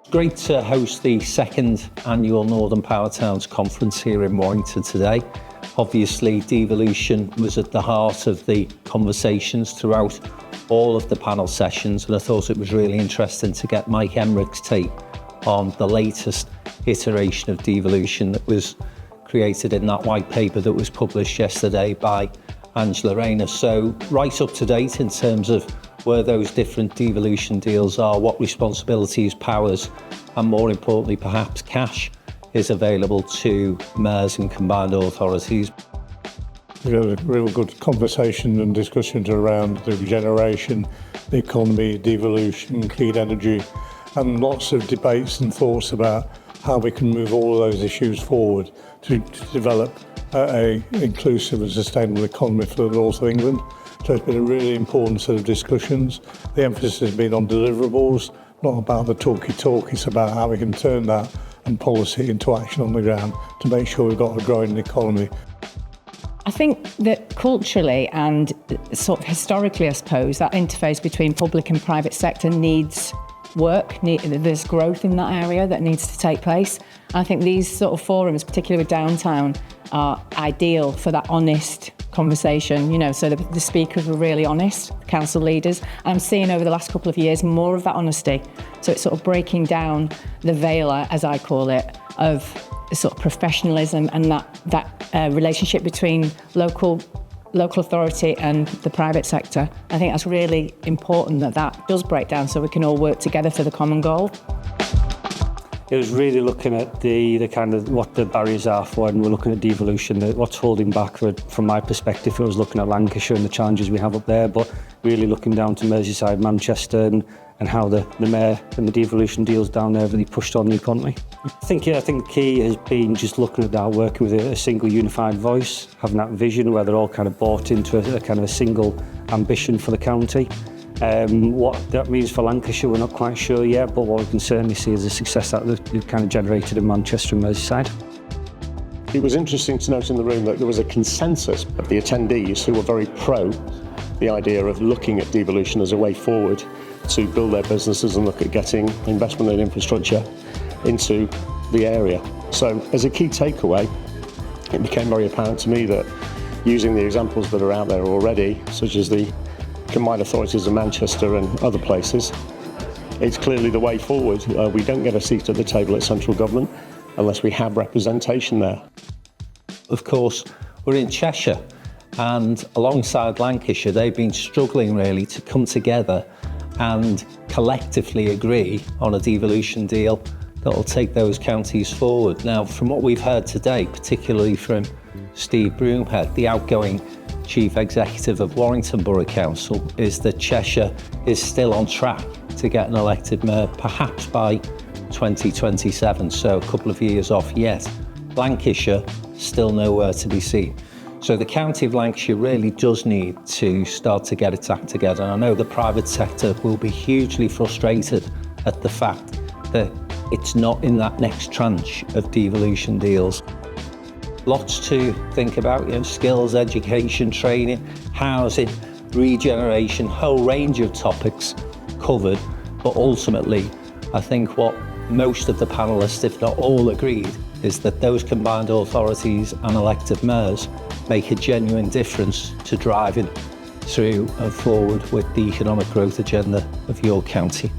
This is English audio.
Great to host the second annual Northern Power Towns Conference here in Warrington today. Obviously, devolution was at the heart of the conversations throughout all of the panel sessions, and I thought it was really interesting to get Mike Emrick's take on the latest iteration of devolution that was created in that white paper that was published yesterday by Angela Rayner. So right up to date in terms of where those different devolution deals are, what responsibilities, powers, and more importantly, perhaps cash is available to mayors and combined authorities. We had a real good conversation and discussions around the regeneration, the economy, devolution, clean energy, and lots of debates and thoughts about how we can move all of those issues forward to develop a inclusive and sustainable economy for the north of England. So it's been a really important set of discussions. The emphasis has been on deliverables, not about the talky-talk. It's about how we can turn that and policy into action on the ground to make sure we've got a growing economy. I think that culturally and sort of historically, I suppose, that interface between public and private sector needs work. There's growth in that area that needs to take place. I think these sort of forums, particularly with downtown, are ideal for that honest conversation, so the speakers were really honest, council leaders. I'm seeing over the last couple of years more of that honesty. So it's sort of breaking down the veil, as I call it, of sort of professionalism and that relationship between local authority and the private sector. I think that's really important that does break down so we can all work together for the common goal. It was really looking at the kind of what the barriers are for, and we're looking at devolution, what's holding back from my perspective. It was looking at Lancashire and the challenges we have up there, but really looking down to Merseyside, Manchester, and how the mayor and the devolution deals down there really pushed on the economy. I think the key has been just looking at that, working with a single unified voice, having that vision where they're all kind of bought into a kind of a single ambition for the county. What that means for Lancashire, we're not quite sure yet, but what we can certainly see is the success that they've kind of generated in Manchester and Merseyside. It was interesting to note in the room that there was a consensus of the attendees who were very pro the idea of looking at devolution as a way forward to build their businesses and look at getting investment in infrastructure into the area. So as a key takeaway, it became very apparent to me that using the examples that are out there already, such as the combined authorities of Manchester and other places, it's clearly the way forward. We don't get a seat at the table at central government unless we have representation there. Of course, we're in Cheshire, and alongside Lancashire, they've been struggling really to come together and collectively agree on a devolution deal that will take those counties forward. Now, from what we've heard today, particularly from Steve Broomhead, the outgoing Chief Executive of Warrington Borough Council, is that Cheshire is still on track to get an elected mayor, perhaps by 2027, so a couple of years off yet. Lancashire, still nowhere to be seen. So the County of Lancashire really does need to start to get its act together. And I know the private sector will be hugely frustrated at the fact that it's not in that next tranche of devolution deals. Lots to think about, skills, education, training, housing, regeneration, whole range of topics covered. But ultimately, I think what most of the panellists, if not all, agreed is that those combined authorities and elected mayors make a genuine difference to driving through and forward with the economic growth agenda of your county.